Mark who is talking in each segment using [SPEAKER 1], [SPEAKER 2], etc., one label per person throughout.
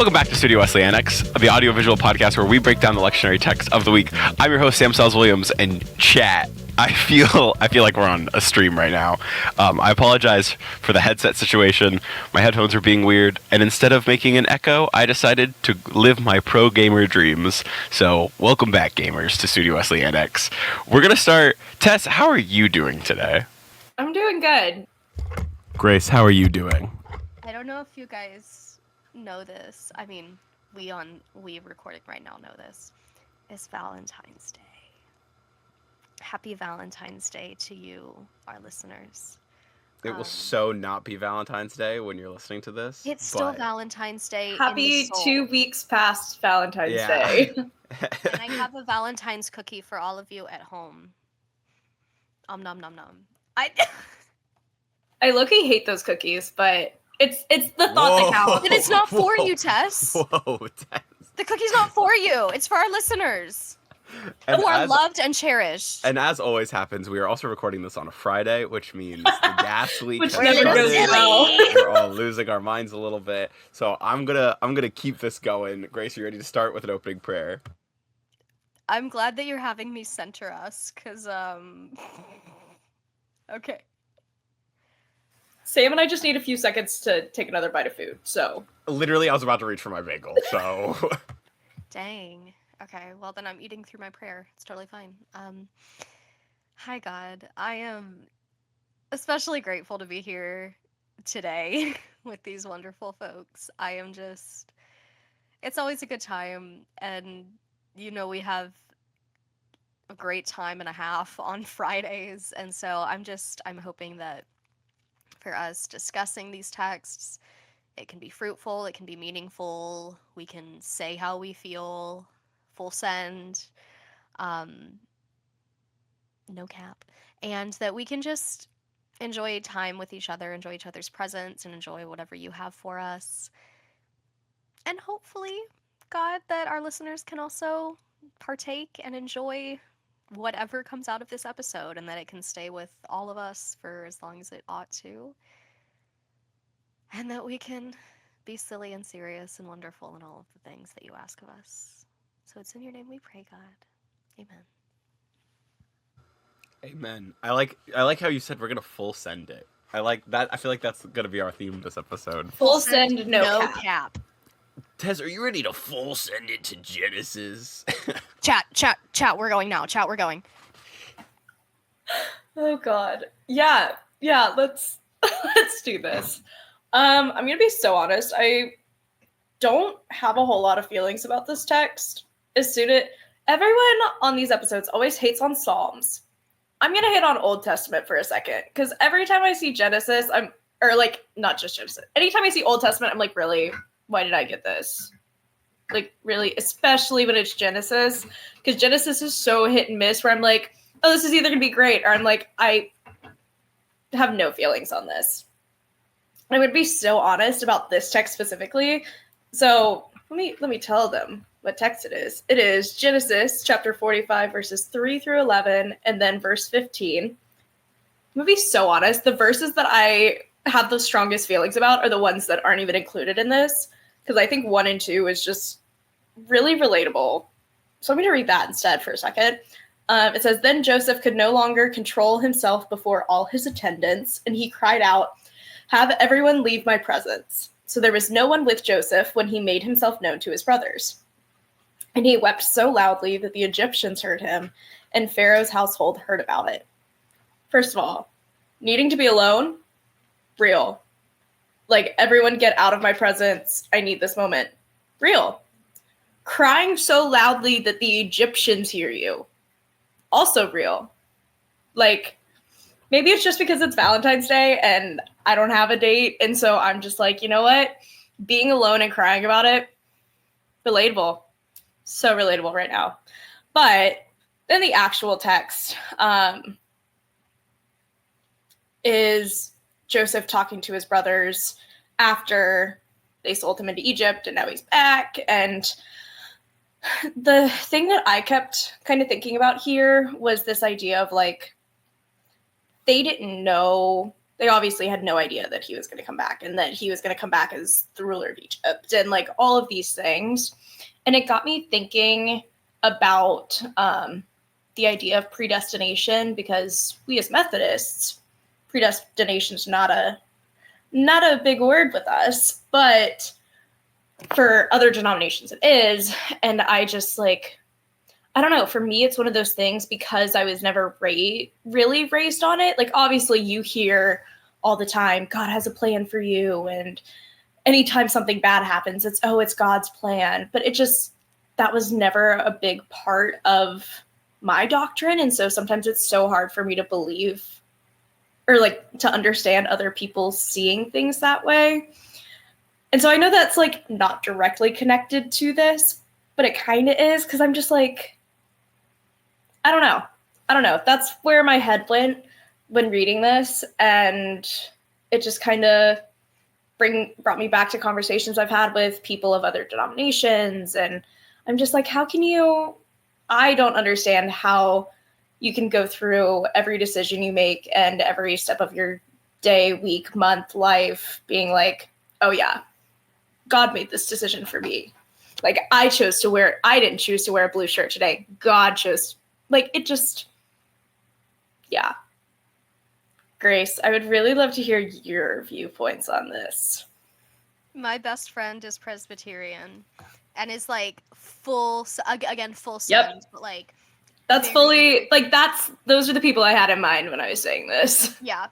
[SPEAKER 1] Welcome back to Studio Wesley Annex, the audiovisual podcast where we break down the lectionary text of the week. I'm your host, Sam Sells-Williams, and chat. I feel like we're on a stream right now. I apologize for the headset situation. My headphones are being weird, and instead of making an echo, I decided to live my pro gamer dreams. So, welcome back, gamers, to Studio Wesley Annex. We're gonna start. Tess, how are you doing today?
[SPEAKER 2] I'm doing good.
[SPEAKER 1] Grace, how are you doing?
[SPEAKER 3] I don't know if you guys know this. I mean, we recording right now know this. It's Valentine's Day. Happy Valentine's Day to you, our listeners.
[SPEAKER 1] It will so not be Valentine's Day when you're listening to this.
[SPEAKER 3] It's still Valentine's Day.
[SPEAKER 2] Happy 2 weeks past Valentine's Day.
[SPEAKER 3] And I have a Valentine's cookie for all of you at home. Nom nom nom.
[SPEAKER 2] I low-key hate those cookies, but it's the thought that counts.
[SPEAKER 3] And it's not for you, Tess.
[SPEAKER 1] Whoa, Tess.
[SPEAKER 3] The cookie's not for you. It's for our listeners. Who are loved and cherished.
[SPEAKER 1] And as always happens, we are also recording this on a Friday, which means the gas leak
[SPEAKER 2] which
[SPEAKER 1] has
[SPEAKER 2] never goes
[SPEAKER 1] started.
[SPEAKER 2] well.
[SPEAKER 1] We're all losing our minds a little bit. So I'm gonna keep this going. Grace, you ready to start with an opening prayer?
[SPEAKER 3] I'm glad that you're having me center us, because okay.
[SPEAKER 2] Sam and I just need a few seconds to take another bite of food, so.
[SPEAKER 1] Literally, I was about to reach for my bagel, so.
[SPEAKER 3] Dang. Okay, well then I'm eating through my prayer. It's totally fine. Hi God. I am especially grateful to be here today with these wonderful folks. It's always a good time, and we have a great time and a half on Fridays, and so I'm hoping that for us discussing these texts, it can be fruitful, it can be meaningful, we can say how we feel, full send, no cap, and that we can just enjoy time with each other, enjoy each other's presence, and enjoy whatever you have for us. And hopefully, God, that our listeners can also partake and enjoy whatever comes out of this episode, and that it can stay with all of us for as long as it ought to. And that we can be silly and serious and wonderful in all of the things that you ask of us. So it's in your name we pray, God. Amen.
[SPEAKER 1] Amen. I like how you said we're gonna full send it. I like that. I feel like that's gonna be our theme this episode.
[SPEAKER 2] Full send, no
[SPEAKER 3] cap.
[SPEAKER 1] Tess, are you ready to full send it to Genesis?
[SPEAKER 3] Chat, we're going now. Chat, we're going.
[SPEAKER 2] Oh God. Yeah, let's do this. I'm gonna be so honest. I don't have a whole lot of feelings about this text. Everyone on these episodes always hates on Psalms. I'm gonna hit on Old Testament for a second, because every time I see Genesis, not just Genesis. Anytime I see Old Testament, I'm like, really? Why did I get this? Like, really? Especially when it's Genesis, because Genesis is so hit and miss, where I'm like, oh, this is either gonna be great, or I'm like, I have no feelings on this. I would be so honest about this text specifically. So let me tell them what text it is. It is Genesis chapter 45, verses 3 through 11, and then verse 15. I'm gonna be so honest. The verses that I have the strongest feelings about are the ones that aren't even included in this, because I think 1 and 2 is just really relatable. So I'm going to read that instead for a second. It says, "Then Joseph could no longer control himself before all his attendants, and he cried out, 'Have everyone leave my presence.' So there was no one with Joseph when he made himself known to his brothers. And he wept so loudly that the Egyptians heard him, and Pharaoh's household heard about it." First of all, needing to be alone, real. Like, everyone get out of my presence. I need this moment. Real. Crying so loudly that the Egyptians hear you. Also real. Like, maybe it's just because it's Valentine's Day and I don't have a date, and so I'm just like, you know what? Being alone and crying about it, relatable. So relatable right now. But then the actual text is Joseph talking to his brothers after they sold him into Egypt, and now he's back. And the thing that I kept kind of thinking about here was this idea of, like, they didn't know they obviously had no idea that he was going to come back and that he was going to come back as the ruler of Egypt and like all of these things. And it got me thinking about the idea of predestination, because we as Methodists, predestination is not a big word with us, but for other denominations it is. And I just like, I don't know, for me it's one of those things because I was never really raised on it. Like obviously you hear all the time, God has a plan for you, and anytime something bad happens, it's God's plan. But it just, that was never a big part of my doctrine. And so sometimes it's so hard for me to believe or like to understand other people seeing things that way. And so I know that's like not directly connected to this, but it kind of is, because I'm just like, I don't know. That's where my head went when reading this. And it just kind of brought me back to conversations I've had with people of other denominations. And I'm just like, I don't understand how you can go through every decision you make and every step of your day, week, month, life being like, oh yeah, God made this decision for me. Like I didn't choose to wear a blue shirt today. God chose, like it just, yeah. Grace, I would really love to hear your viewpoints on this.
[SPEAKER 3] My best friend is Presbyterian and is like full sons,
[SPEAKER 2] Yep.
[SPEAKER 3] but like
[SPEAKER 2] that's
[SPEAKER 3] very,
[SPEAKER 2] fully like those are the people I had in mind when I was saying this.
[SPEAKER 3] Yeah.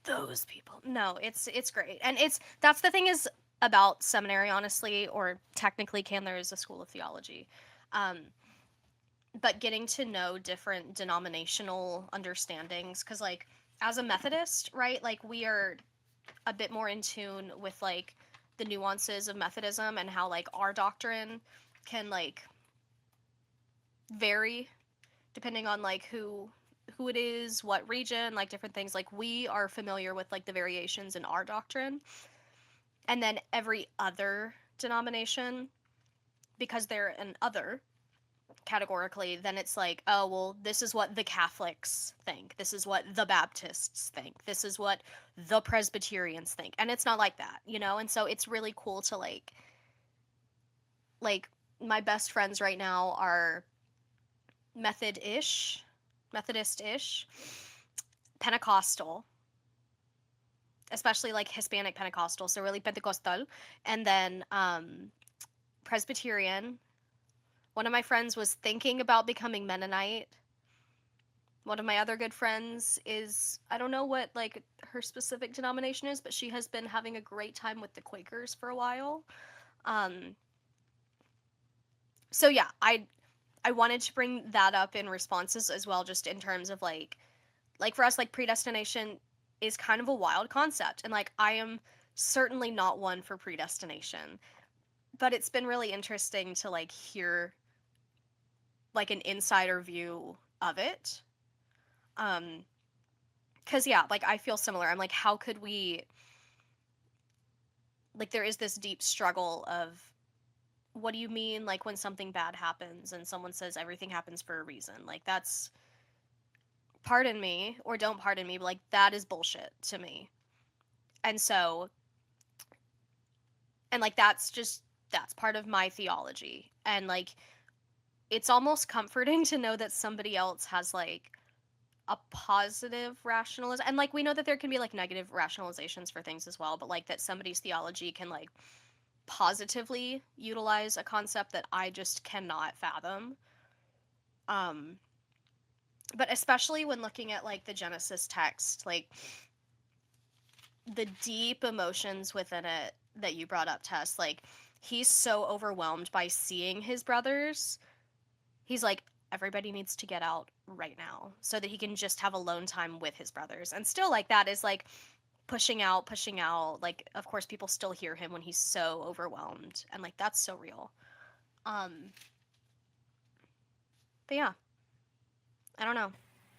[SPEAKER 3] Those people. No, it's great. And that's the thing is about seminary, honestly, or technically Candler is a school of theology. But getting to know different denominational understandings, because like as a Methodist, right, like we are a bit more in tune with like the nuances of Methodism and how like our doctrine can like vary depending on like who it is, what region, like different things. Like we are familiar with like the variations in our doctrine. And then every other denomination, because they're an other categorically, then it's like, oh, well, this is what the Catholics think. This is what the Baptists think. This is what the Presbyterians think. And it's not like that, you know? And so it's really cool to like my best friends right now are Methodist-ish, Pentecostal, especially like Hispanic Pentecostal, so really Pentecostal, and then Presbyterian. One of my friends was thinking about becoming Mennonite. One of my other good friends is, I don't know what like her specific denomination is, but she has been having a great time with the Quakers for a while. So yeah, I wanted to bring that up in responses as well, just in terms of like for us, like predestination is kind of a wild concept, and like I am certainly not one for predestination, but it's been really interesting to like hear like an insider view of it. Because yeah, like I feel similar. I'm like, how could we, like there is this deep struggle of what do you mean like when something bad happens and someone says everything happens for a reason? Like that's, pardon me or don't pardon me, but like that is bullshit to me. And so, and like that's part of my theology. And like it's almost comforting to know that somebody else has like a positive rationalization. And like we know that there can be like negative rationalizations for things as well, but like that somebody's theology can like positively utilize a concept that I just cannot fathom. But especially when looking at like the Genesis text, like the deep emotions within it that you brought up, Tess, like he's so overwhelmed by seeing his brothers. He's like, everybody needs to get out right now so that he can just have alone time with his brothers. And still like that is like pushing out. Like, of course, people still hear him when he's so overwhelmed. And like, that's so real. But yeah, I don't know.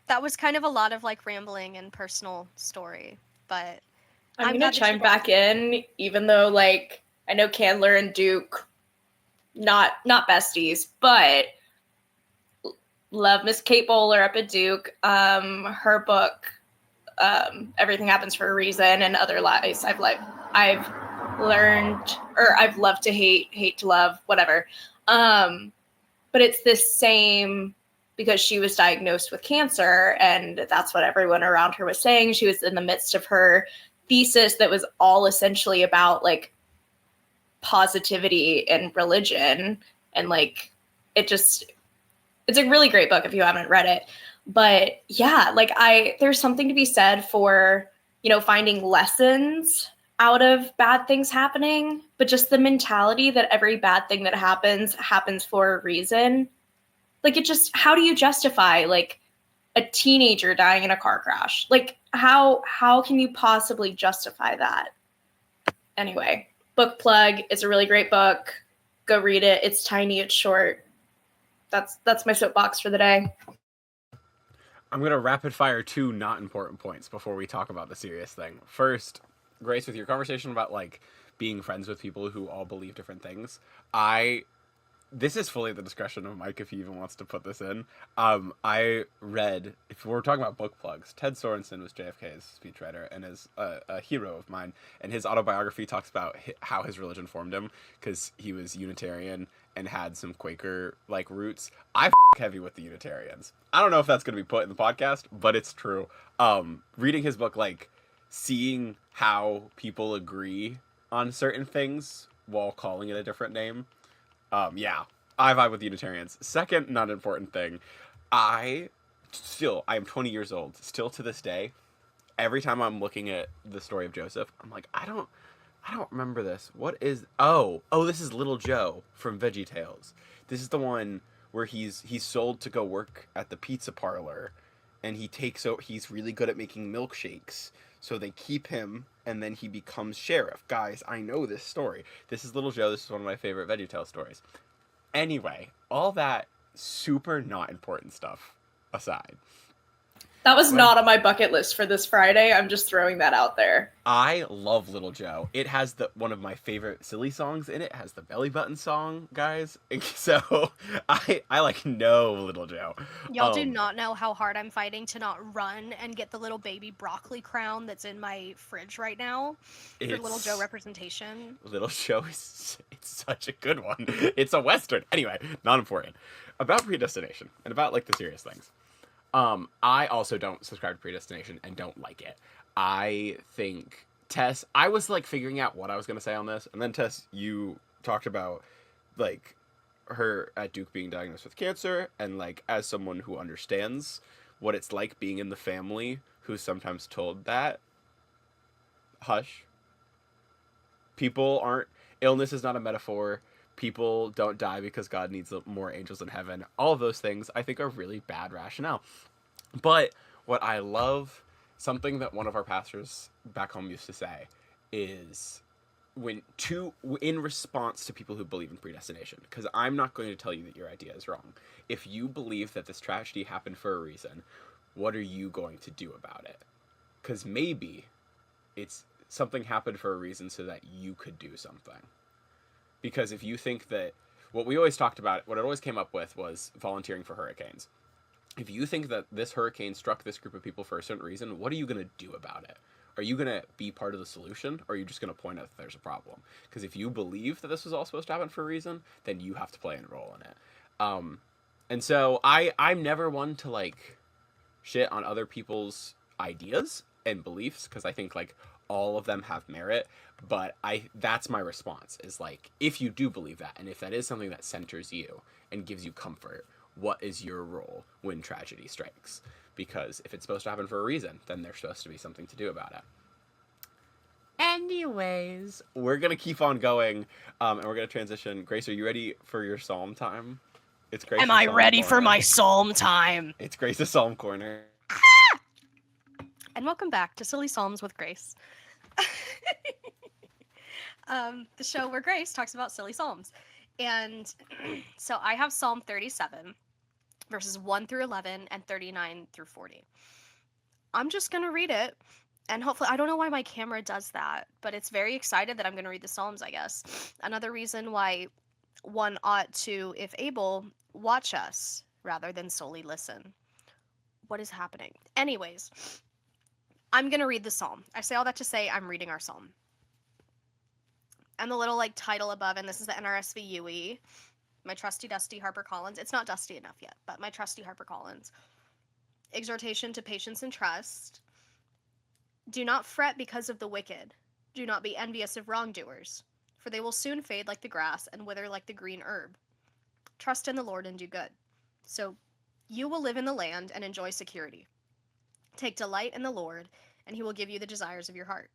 [SPEAKER 3] That was kind of a lot of like rambling and personal story, but
[SPEAKER 2] I'm gonna chime back in, even though like I know Candler and Duke, not besties, but love Miss Kate Bowler up at Duke. Her book, everything happens for a reason, and other lies I've learned, or I've loved to hate to love, whatever. But it's this same, because she was diagnosed with cancer, and that's what everyone around her was saying. She was in the midst of her thesis that was all essentially about like positivity and religion, and like it's a really great book if you haven't read it. But yeah, like there's something to be said for, finding lessons out of bad things happening, but just the mentality that every bad thing that happens for a reason. Like, how do you justify like a teenager dying in a car crash? Like, how can you possibly justify that? Anyway, book plug. It's a really great book. Go read it. It's tiny, it's short. That's my soapbox for the day.
[SPEAKER 1] I'm going to rapid fire 2 not important points before we talk about the serious thing. First, Grace, with your conversation about like being friends with people who all believe different things, this is fully at the discretion of Mike if he even wants to put this in. I read, if we're talking about book plugs, Ted Sorensen was JFK's speechwriter and is a hero of mine. And his autobiography talks about how his religion formed him, because he was Unitarian and had some Quaker-like roots. I heavy with the Unitarians. I don't know if that's going to be put in the podcast, but it's true. Reading his book, like, seeing how people agree on certain things while calling it a different name. Yeah, I vibe with Unitarians. Second not important thing, I am 20 years old. Still to this day, every time I'm looking at the story of Joseph, I'm like, I don't remember this. What is, this is Little Joe from VeggieTales. This is the one where he's sold to go work at the pizza parlor, and he's really good at making milkshakes. So they keep him, and then he becomes sheriff. Guys, I know this story. This is Little Joe. This is one of my favorite VeggieTales stories. Anyway, all that super not important stuff aside.
[SPEAKER 2] That was not on my bucket list for this Friday. I'm just throwing that out there.
[SPEAKER 1] I love Little Joe. It has one of my favorite silly songs in it. It has the belly button song, guys. So I like know Little Joe.
[SPEAKER 3] Y'all do not know how hard I'm fighting to not run and get the little baby broccoli crown that's in my fridge right now for Little Joe representation.
[SPEAKER 1] Little Joe it's such a good one. It's a Western. Anyway, not important. About predestination and about like the serious things. I also don't subscribe to predestination and don't like it. I think, Tess, I was like figuring out what I was going to say on this. And then Tess, you talked about like her at Duke being diagnosed with cancer. And like, as someone who understands what it's like being in the family who's sometimes told that, hush, illness is not a metaphor. People don't die because God needs more angels in heaven. All of those things I think are really bad rationale. But what I love, something that one of our pastors back home used to say, is in response to people who believe in predestination, because I'm not going to tell you that your idea is wrong. If you believe that this tragedy happened for a reason, what are you going to do about it? Because maybe it's something happened for a reason so that you could do something. Because if you think that, what it always came up with was volunteering for hurricanes. If you think that this hurricane struck this group of people for a certain reason, what are you going to do about it? Are you going to be part of the solution, or are you just going to point out that there's a problem? Because if you believe that this was all supposed to happen for a reason, then you have to play a role in it. And so I'm never one to like shit on other people's ideas and beliefs, because I think like all of them have merit, but that's my response, is like, if you do believe that, and if that is something that centers you and gives you comfort, what is your role when tragedy strikes? Because if it's supposed to happen for a reason, then there's supposed to be something to do about it. Anyways, we're going to keep on going, and we're going to transition. Grace, are you ready for your psalm time? It's Grace's
[SPEAKER 3] Am I
[SPEAKER 1] Psalm
[SPEAKER 3] ready
[SPEAKER 1] Corner.
[SPEAKER 3] for my psalm time?
[SPEAKER 1] It's Grace's Psalm Corner.
[SPEAKER 3] And welcome back to Silly Psalms with Grace. The show where Grace talks about silly psalms. And so I have Psalm 37, verses 1 through 11 and 39 through 40. I'm just going to read it. And hopefully, I don't know why my camera does that, but it's very excited that I'm going to read the Psalms, I guess. Another reason why one ought to, if able, watch us rather than solely listen. What is happening? Anyways, I'm going to read the psalm. I say all that to say I'm reading our psalm. And the little like title above, and this is the NRSV UE, my trusty dusty HarperCollins. It's not dusty enough yet, but my trusty HarperCollins. Exhortation to patience and trust. Do not fret because of the wicked. Do not be envious of wrongdoers, for they will soon fade like the grass and wither like the green herb. Trust in the Lord and do good. So you will live in the land and enjoy security. Take delight in the Lord, and he will give you the desires of your heart.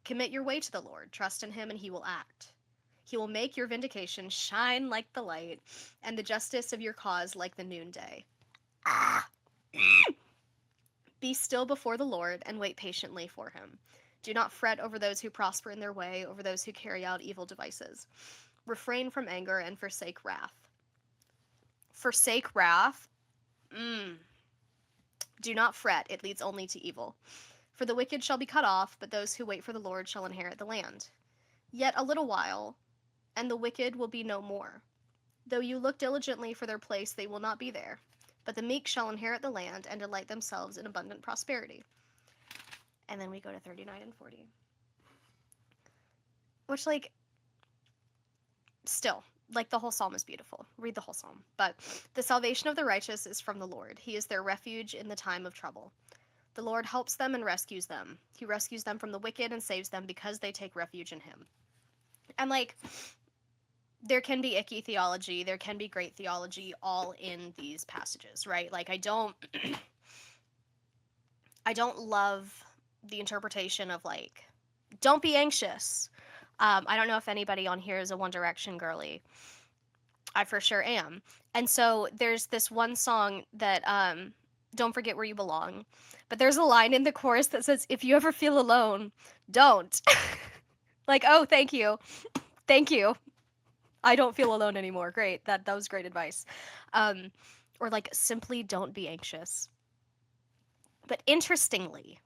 [SPEAKER 3] Commit your way to the Lord. Trust in him, and he will act. He will make your vindication shine like the light, and the justice of your cause like the noonday. Be still before the Lord and wait patiently for him. Do not fret over those who prosper in their way, over those who carry out evil devices. Refrain from anger and forsake wrath. Forsake wrath? Do not fret, it leads only to evil. For the wicked shall be cut off, but those who wait for the Lord shall inherit the land. Yet a little while, and the wicked will be no more. Though you look diligently for their place, they will not be there. But the meek shall inherit the land and delight themselves in abundant prosperity. And then we go to 39 and 40. Which, like, still, like, the whole psalm is beautiful. Read the whole psalm. But the salvation of the righteous is from the Lord. He is their refuge in the time of trouble. The Lord helps them and rescues them. He rescues them from the wicked and saves them because they take refuge in him. And, like, there can be icky theology, there can be great theology all in these passages, right? Like, I don't love the interpretation of, like, don't be anxious. I don't know if anybody on here is a One Direction girly. I for sure am. And so there's this one song that, Don't Forget Where You Belong. But there's a line in the chorus that says, if you ever feel alone, don't. Like, oh, thank you. Thank you. I don't feel alone anymore. Great. That was great advice. Or like, simply don't be anxious. But interestingly,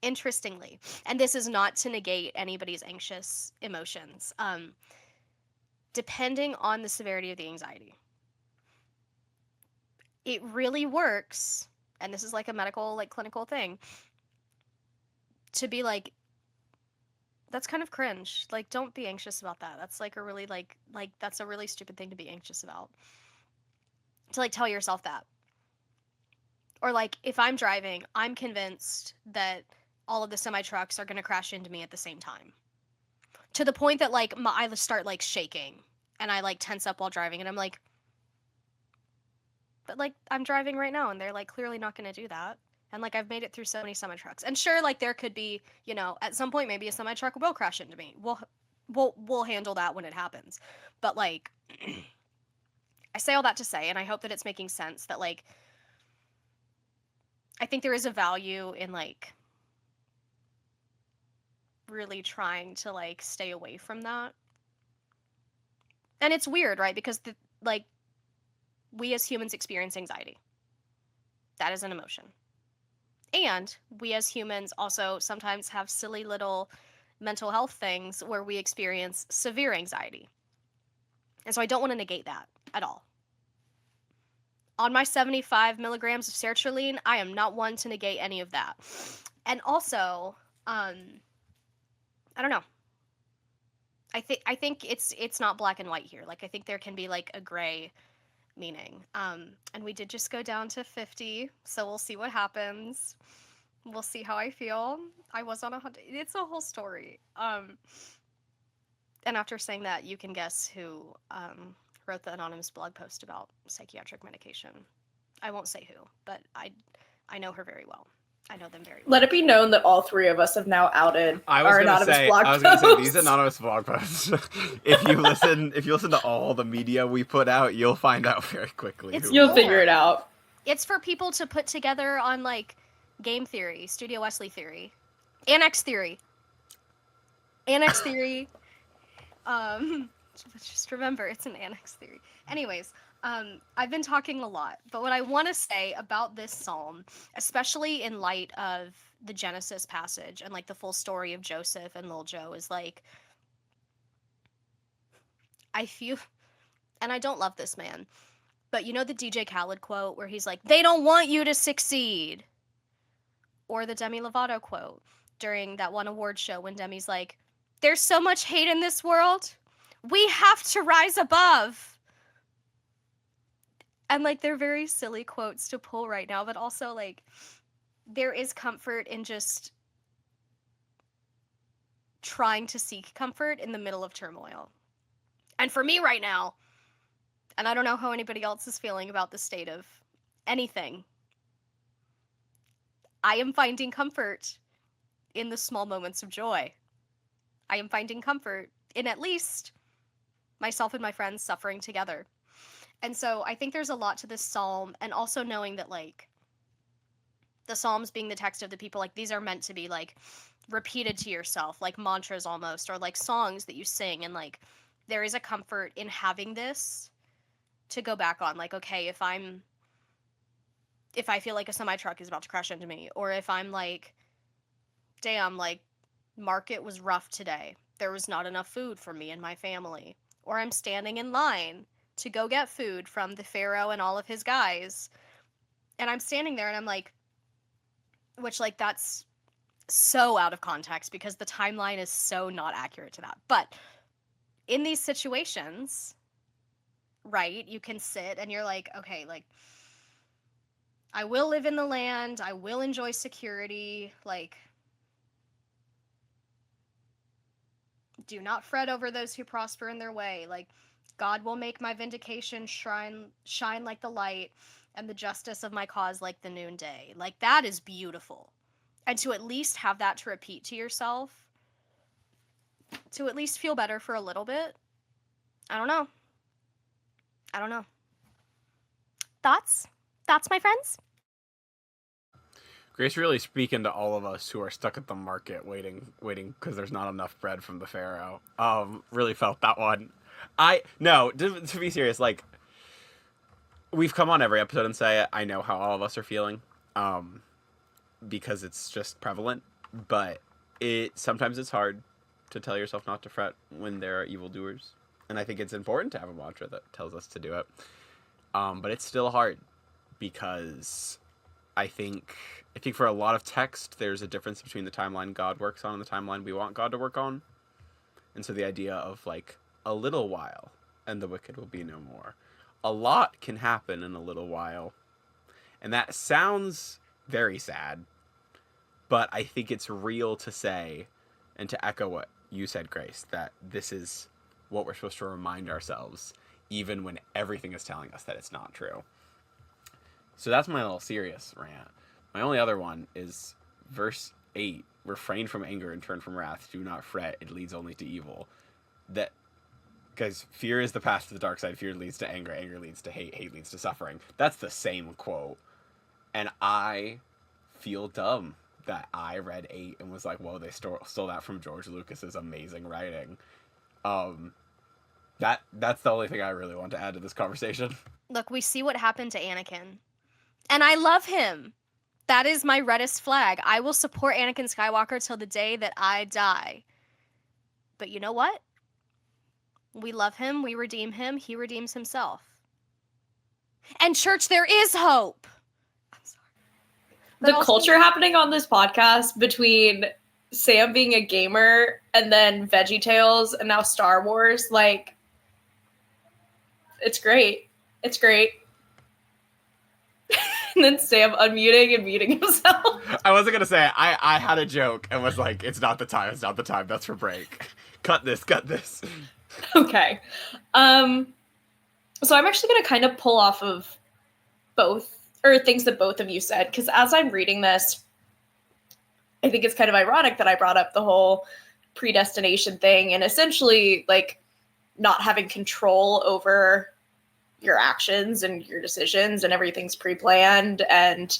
[SPEAKER 3] and this is not to negate anybody's anxious emotions, depending on the severity of the anxiety, it really works, and this is like a medical, like clinical thing, to be like, that's kind of cringe. Like, don't be anxious about that. That's like a really like that's a really stupid thing to be anxious about. To like tell yourself that. Or like, if I'm driving, I'm convinced that all of the semi-trucks are going to crash into me at the same time. To the point that like I start like shaking and I like tense up while driving and I'm like, but like I'm driving right now and they're like clearly not going to do that. And like I've made it through so many semi-trucks. And sure, like there could be, you know, at some point maybe a semi-truck will crash into me. We'll handle that when it happens. But like I say all that to say, and I hope that it's making sense, that like I think there is a value in like really trying to like stay away from that. And it's weird, right? Because like we as humans experience anxiety. That is an emotion. And we as humans also sometimes have silly little mental health things where we experience severe anxiety. And so I don't want to negate that at all. On my 75 milligrams of sertraline, I am not one to negate any of that. And also, I don't know. I think it's not black and white here. Like I think there can be like a gray meaning. And we did just go down to 50, so we'll see what happens. We'll see how I feel. I was on 100. It's a whole story. And after saying that, you can guess who wrote the anonymous blog post about psychiatric medication. I won't say who, but I know her very well. I know them very well.
[SPEAKER 2] Let it be known that all three of us have now outed our anonymous blog posts.
[SPEAKER 1] I was going to say, these anonymous blog posts, if you listen to all the media we put out, you'll find out very quickly.
[SPEAKER 2] You'll figure it out.
[SPEAKER 3] It's for people to put together on, like, game theory, Studio Wesley theory, Annex theory. Just remember, it's an Annex theory. Anyways, I've been talking a lot, but what I want to say about this psalm, especially in light of the Genesis passage and like the full story of Joseph and Lil Joe, is like, I feel, and I don't love this man, but you know the DJ Khaled quote where he's like, they don't want you to succeed. Or the Demi Lovato quote during that one award show when Demi's like, "There's so much hate in this world. We have to rise above." And like, they're very silly quotes to pull right now, but also like, there is comfort in just trying to seek comfort in the middle of turmoil. And for me right now, and I don't know how anybody else is feeling about the state of anything, I am finding comfort in the small moments of joy. I am finding comfort in at least myself and my friends suffering together. And so I think there's a lot to this psalm, and also knowing that like the psalms being the text of the people, like these are meant to be like repeated to yourself, like mantras almost, or like songs that you sing, and like there is a comfort in having this to go back on. Like, okay, if I feel like a semi truck is about to crash into me, or if I'm like, damn, like market was rough today, there was not enough food for me and my family, or I'm standing in line to go get food from the Pharaoh and all of his guys, and I'm standing there and I'm like, which like that's so out of context because the timeline is so not accurate to that. But in these situations, right, you can sit and you're like, okay, like I will live in the land, I will enjoy security, like do not fret over those who prosper in their way, like God will make my vindication shine like the light, and the justice of my cause like the noonday. Like that is beautiful. And to at least have that to repeat to yourself, to at least feel better for a little bit. I don't know. Thoughts, my friends?
[SPEAKER 1] Grace really speaking to all of us who are stuck at the market waiting because there's not enough bread from the Pharaoh. Really felt that one. To be serious, like we've come on every episode and say I know how all of us are feeling, because it's just prevalent. But sometimes it's hard to tell yourself not to fret when there are evildoers, and I think it's important to have a mantra that tells us to do it. But it's still hard because I think for a lot of text, there's a difference between the timeline God works on and the timeline we want God to work on. And so the idea of like a little while and the wicked will be no more. A lot can happen in a little while. And that sounds very sad, but I think it's real to say and to echo what you said, Grace, that this is what we're supposed to remind ourselves, even when everything is telling us that it's not true. So that's my little serious rant. My only other one is verse 8. Refrain from anger and turn from wrath. Do not fret. It leads only to evil. That, because fear is the path to the dark side. Fear leads to anger. Anger leads to hate. Hate leads to suffering. That's the same quote. And I feel dumb that I read 8 and was like, whoa, they stole that from George Lucas's amazing writing. That's the only thing I really want to add to this conversation.
[SPEAKER 3] Look, we see what happened to Anakin. And I love him. That is my reddest flag. I will support Anakin Skywalker till the day that I die. But you know what? We love him. We redeem him. He redeems himself. And church, there is hope. I'm sorry.
[SPEAKER 2] The culture happening on this podcast between Sam being a gamer and then VeggieTales and now Star Wars, like, it's great. It's great. And then Sam unmuting and muting himself.
[SPEAKER 1] I wasn't going to say it. I had a joke and was like, it's not the time. That's for break. Cut this.
[SPEAKER 2] Okay. So I'm actually going to kind of pull off of both, or things that both of you said, because as I'm reading this, I think it's kind of ironic that I brought up the whole predestination thing and essentially like not having control over your actions and your decisions and everything's pre-planned. And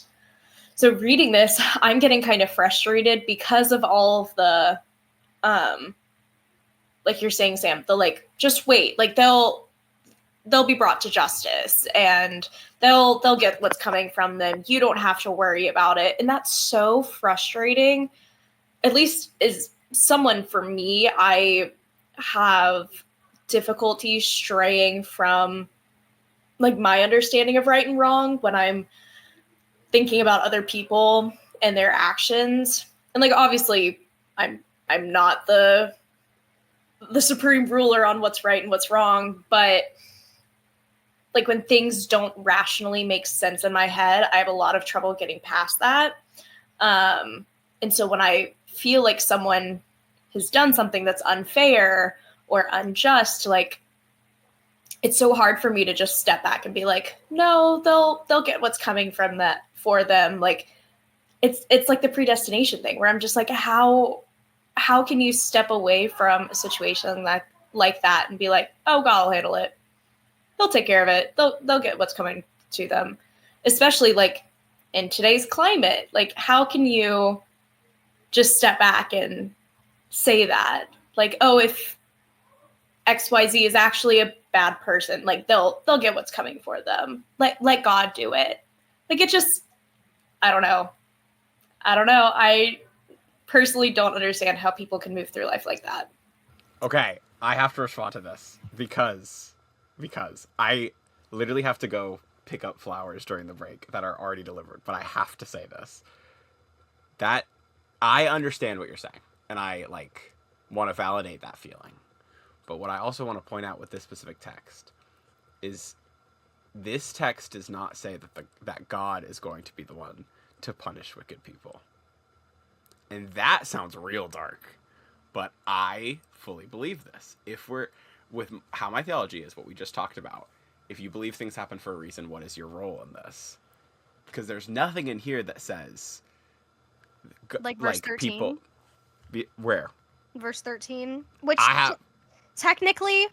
[SPEAKER 2] so reading this, I'm getting kind of frustrated because of all of the, like you're saying, Sam, the like, just wait, like they'll be brought to justice and they'll get what's coming from them. You don't have to worry about it. And that's so frustrating. At least as someone, for me, I have difficulty straying from like my understanding of right and wrong when I'm thinking about other people and their actions. And like obviously I'm not the supreme ruler on what's right and what's wrong, but like when things don't rationally make sense in my head, I have a lot of trouble getting past that. And so when I feel like someone has done something that's unfair or unjust, like it's so hard for me to just step back and be like, no, they'll get what's coming from that for them. Like it's like the predestination thing where I'm just like, how can you step away from a situation like that and be like, oh, God will handle it. They'll take care of it. They'll get what's coming to them, especially like in today's climate. Like, how can you just step back and say that? Like, oh, if XYZ is actually a bad person, like they'll get what's coming for them. Let God do it. Like it just, I don't know. I personally don't understand how people can move through life like that.
[SPEAKER 4] Okay, I have to respond to this because I literally have to go pick up flowers during the break that are already delivered, but I have to say this. That I understand what you're saying, and I like want to validate that feeling. But what I also want to point out with this specific text is this text does not say that God is going to be the one to punish wicked people. And that sounds real dark. But I fully believe this. If we're with how my theology is, what we just talked about, if you believe things happen for a reason, what is your role in this? Because there's nothing in here that says
[SPEAKER 3] like verse 13.
[SPEAKER 4] Where?
[SPEAKER 3] Verse 13, which technically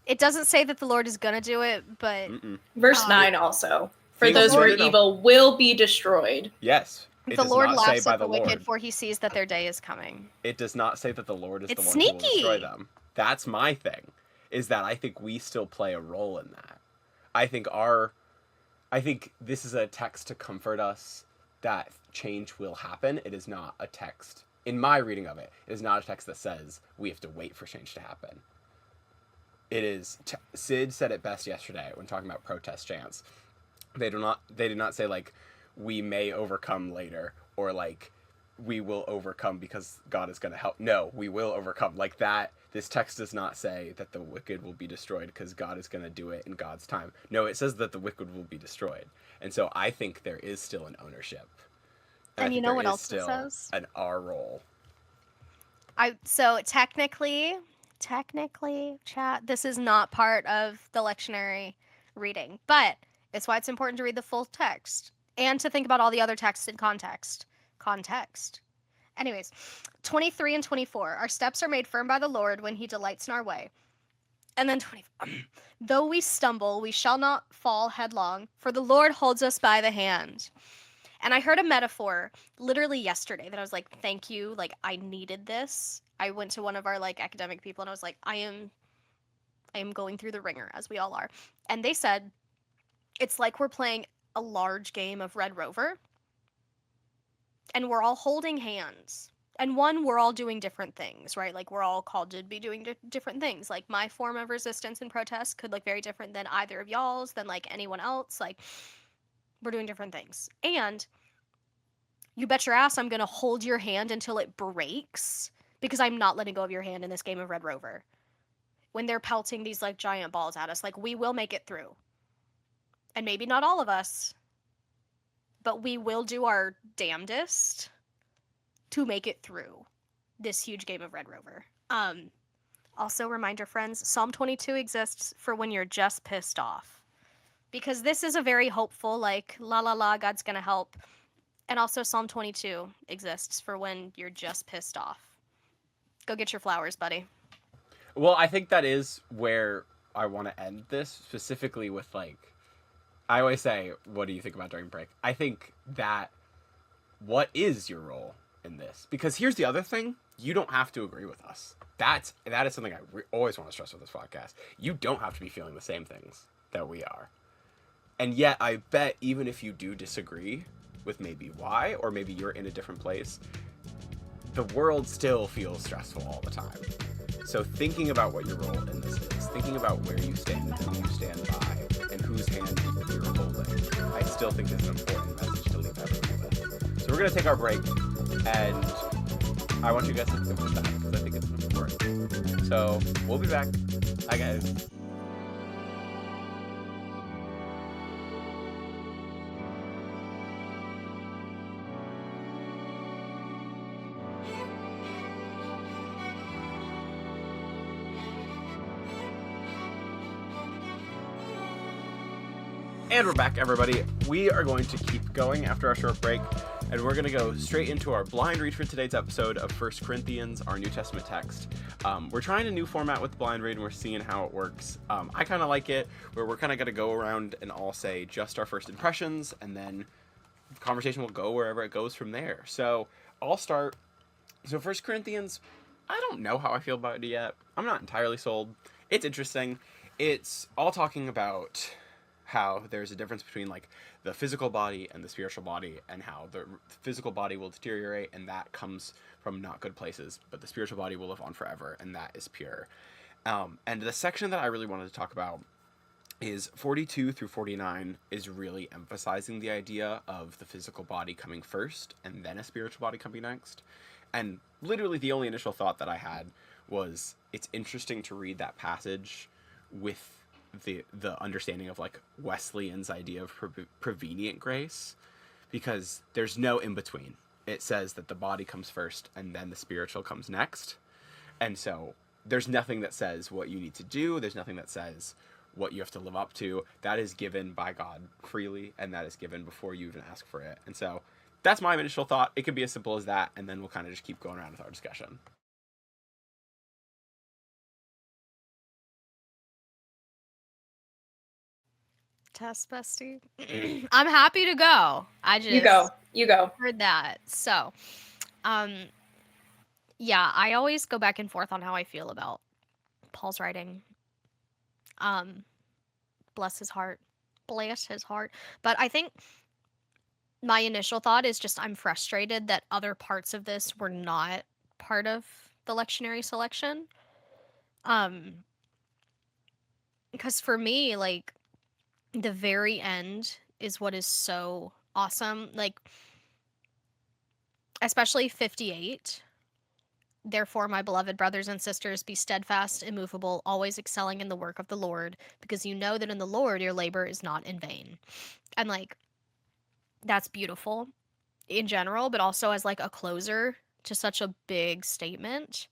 [SPEAKER 3] it doesn't say that the Lord is gonna do it, but
[SPEAKER 2] verse 9 also, for those who are evil will be destroyed.
[SPEAKER 4] Yes.
[SPEAKER 3] The Lord laughs at the wicked, for he sees that their day is coming.
[SPEAKER 4] It does not say that the Lord is the one who will destroy them. That's my thing, is that I think we still play a role in that. I think this is a text to comfort us that change will happen. It is not a text, in my reading of it, it is not a text that says we have to wait for change to happen. It is, Sid said it best yesterday when talking about protest chants. They did not say like, we may overcome later, or like, we will overcome because God is going to help. No, we will overcome. Like that, this text does not say that the wicked will be destroyed because God is going to do it in God's time. No, it says that the wicked will be destroyed. And so I think there is still an ownership.
[SPEAKER 3] And you know what else it says?
[SPEAKER 4] An our role.
[SPEAKER 3] So technically, chat, this is not part of the lectionary reading, but it's why it's important to read the full text and to think about all the other texts in context. Anyways, 23 and 24. Our steps are made firm by the Lord when he delights in our way. And then 24. Though we stumble, we shall not fall headlong, for the Lord holds us by the hand. And I heard a metaphor literally yesterday that I was like, thank you. Like, I needed this. I went to one of our like academic people and I was like, I am going through the ringer, as we all are. And they said, it's like we're playing a large game of Red Rover. And we're all holding hands. And we're all doing different things, right? Like, we're all called to be doing different things. Like, my form of resistance and protest could look very different than either of y'all's, than, like, anyone else. Like, we're doing different things. And you bet your ass I'm going to hold your hand until it breaks, because I'm not letting go of your hand in this game of Red Rover. When they're pelting these, like, giant balls at us, like, we will make it through. And maybe not all of us, but we will do our damnedest to make it through this huge game of Red Rover. Also, reminder, friends, Psalm 22 exists for when you're just pissed off. Because this is a very hopeful, like, la la la, God's gonna help. And also Psalm 22 exists for when you're just pissed off. Go get your flowers, buddy.
[SPEAKER 4] Well, I think that is where I want to end this, specifically with, like, I always say, what do you think about during break? I think that, what is your role in this? Because here's the other thing. You don't have to agree with us. That is something I always want to stress with this podcast. You don't have to be feeling the same things that we are. And yet, I bet even if you do disagree with maybe why, or maybe you're in a different place, the world still feels stressful all the time. So thinking about what your role in this is, thinking about where you stand and who you stand by, and whose hand you're holding, I still think is an important message to leave everyone with. So So we're going to take our break, and I want you guys to think about that because I think it's important. So we'll be back. Hi, guys. And we're back, everybody. We are going to keep going after our short break, and we're going to go straight into our blind read for today's episode of 1 Corinthians, our New Testament text. We're trying a new format with the blind read, and we're seeing how it works. I kind of like it, where we're kind of going to go around and all say just our first impressions, and then the conversation will go wherever it goes from there. So I'll start. So 1 Corinthians, I don't know how I feel about it yet. I'm not entirely sold. It's interesting. It's all talking about how there's a difference between like the physical body and the spiritual body, and how the physical body will deteriorate, and that comes from not good places, but the spiritual body will live on forever, and that is pure. And the section that I really wanted to talk about is 42 through 49 is really emphasizing the idea of the physical body coming first and then a spiritual body coming next. And literally the only initial thought that I had was it's interesting to read that passage with the understanding of like Wesleyan's idea of prevenient grace, because there's no in between. It says that the body comes first and then the spiritual comes next, and so there's nothing that says what you need to do. There's nothing that says what you have to live up to. That is given by God freely, and that is given before you even ask for it. And so that's my initial thought. It could be as simple as that, and then we'll kind of just keep going around with our discussion.
[SPEAKER 3] Tess, bestie. I'm happy to go.
[SPEAKER 2] You go.
[SPEAKER 3] Heard that. So, yeah, I always go back and forth on how I feel about Paul's writing. Bless his heart. But I think my initial thought is just I'm frustrated that other parts of this were not part of the lectionary selection. Because for me, like, the very end is what is so awesome. Like, especially 58. Therefore, my beloved brothers and sisters, be steadfast, immovable, always excelling in the work of the Lord, because you know that in the Lord your labor is not in vain. And like, that's beautiful in general, but also as like a closer to such a big statement,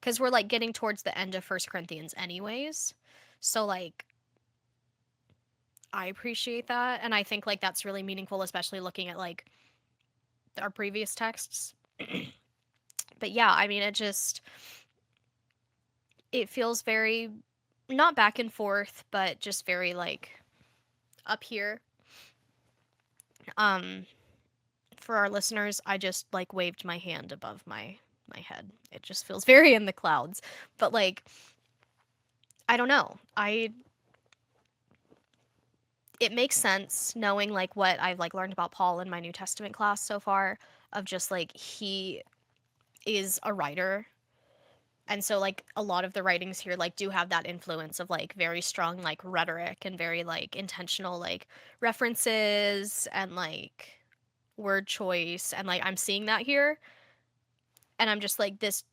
[SPEAKER 3] because we're like getting towards the end of 1 Corinthians anyways. So like, I appreciate that, and I think like that's really meaningful, especially looking at like our previous texts. But yeah, I mean, it feels very not back and forth, but just very like up here. For our listeners, I just like waved my hand above my head. It just feels very in the clouds. But like, I don't know. It makes sense knowing like what I've like learned about Paul in my New Testament class so far, of just like he is a writer. And so like a lot of the writings here like do have that influence of like very strong like rhetoric and very like intentional like references and like word choice, and like I'm seeing that here, and I'm just like, this,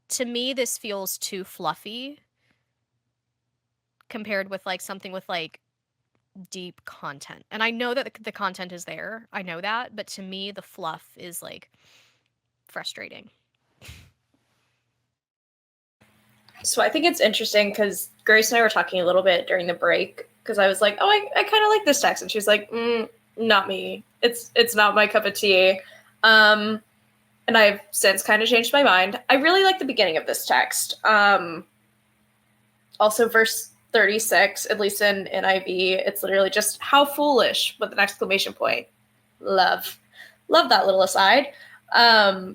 [SPEAKER 3] to me this feels too fluffy compared with like something with like deep content. And I know that the content is there, I know that, but to me the fluff is like frustrating.
[SPEAKER 2] So I think it's interesting because Grace and I were talking a little bit during the break, because I was like, oh, I kind of like this text, and she was like, not me. It's not my cup of tea. And I've since kind of changed my mind. I really like the beginning of this text. Also verse 36, at least in NIV, it's literally just how foolish with an exclamation point. Love that little aside. But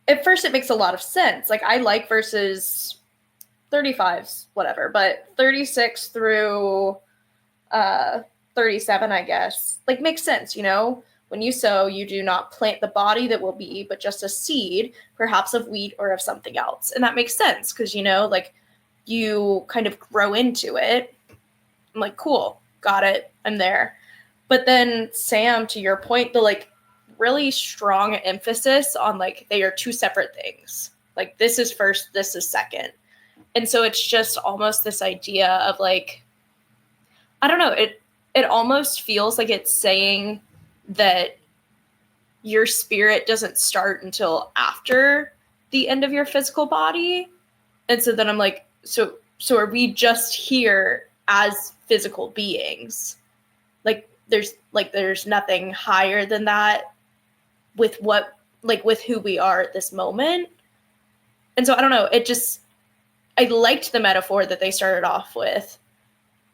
[SPEAKER 2] at first it makes a lot of sense. Like, I like verses 35, whatever, but 36 through 37, I guess, like, makes sense, you know? When you sow, you do not plant the body that will be, but just a seed, perhaps of wheat or of something else. And that makes sense because, you know, like, you kind of grow into it. I'm like, cool, got it, I'm there. But then Sam, to your point, the like really strong emphasis on like they are two separate things. Like this is first, this is second. And so it's just almost this idea of like, I don't know, it almost feels like it's saying that your spirit doesn't start until after the end of your physical body. And so then I'm like, so are we just here as physical beings? Like there's nothing higher than that with what, like with who we are at this moment. And so I don't know, I liked the metaphor that they started off with,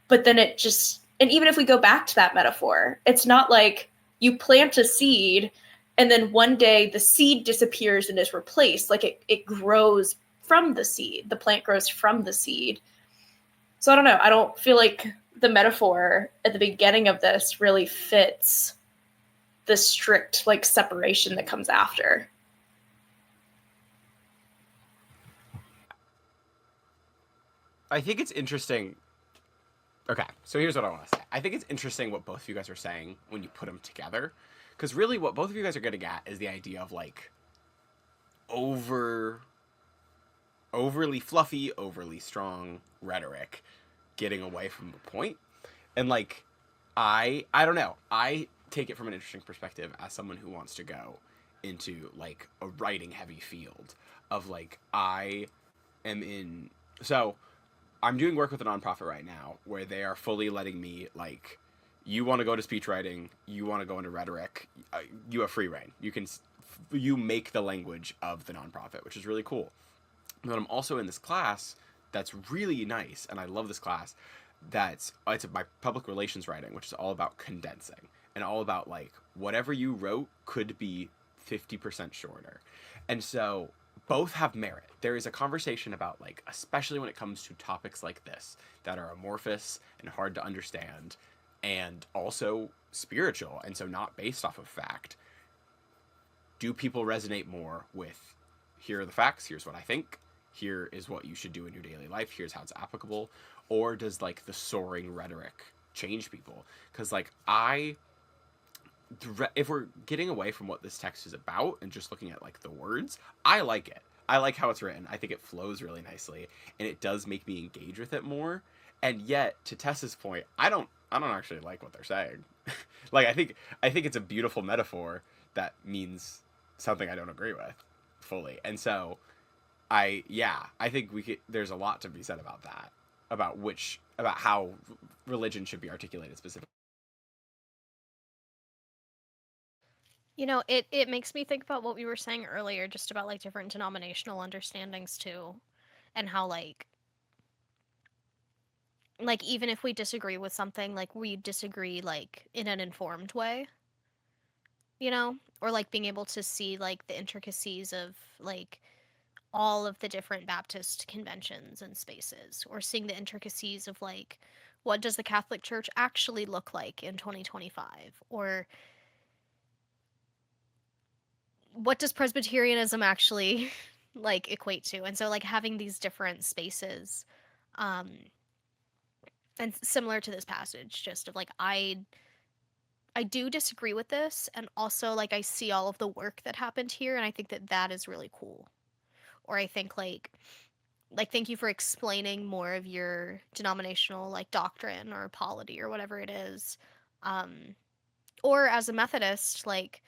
[SPEAKER 2] but then and even if we go back to that metaphor, it's not like you plant a seed and then one day the seed disappears and is replaced. Like it grows from the seed. The plant grows from the seed. So I don't know. I don't feel like the metaphor at the beginning of this really fits the strict like separation that comes after.
[SPEAKER 4] I think it's interesting. Okay, so here's what I want to say. I think it's interesting what both of you guys are saying when you put them together. Because really what both of you guys are getting at is the idea of like overly fluffy, overly strong rhetoric getting away from the point. And like, I don't know. I take it from an interesting perspective as someone who wants to go into like a writing heavy field of like, so I'm doing work with a nonprofit right now where they are fully letting me like, you want to go to speech writing, you want to go into rhetoric, you have free reign. You make the language of the nonprofit, which is really cool. But I'm also in this class that's really nice, and I love this class. It's my public relations writing, which is all about condensing and all about like whatever you wrote could be 50% shorter. And so both have merit. There is a conversation about like, especially when it comes to topics like this that are amorphous and hard to understand and also spiritual, and so not based off of fact. Do people resonate more with, here are the facts, here's what I think, here is what you should do in your daily life, here's how it's applicable, or does like the soaring rhetoric change people? Because like if we're getting away from what this text is about and just looking at like the words, I like it. I like how it's written. I think it flows really nicely, and it does make me engage with it more. And yet, to Tess's point, I don't actually like what they're saying. Like, I think it's a beautiful metaphor that means something I don't agree with fully. And so I think there's a lot to be said about that, about how religion should be articulated specifically.
[SPEAKER 3] You know, it makes me think about what we were saying earlier, just about like different denominational understandings too, and how like even if we disagree with something, like we disagree like in an informed way, you know, or like being able to see like the intricacies of like all of the different Baptist conventions and spaces, or seeing the intricacies of like what does the Catholic Church actually look like in 2025, or what does Presbyterianism actually like equate to. And so like having these different spaces, and similar to this passage, just of like I do disagree with this, and also like I see all of the work that happened here, and I think that is really cool. Or I think like thank you for explaining more of your denominational like doctrine or polity or whatever it is. Or as a Methodist, like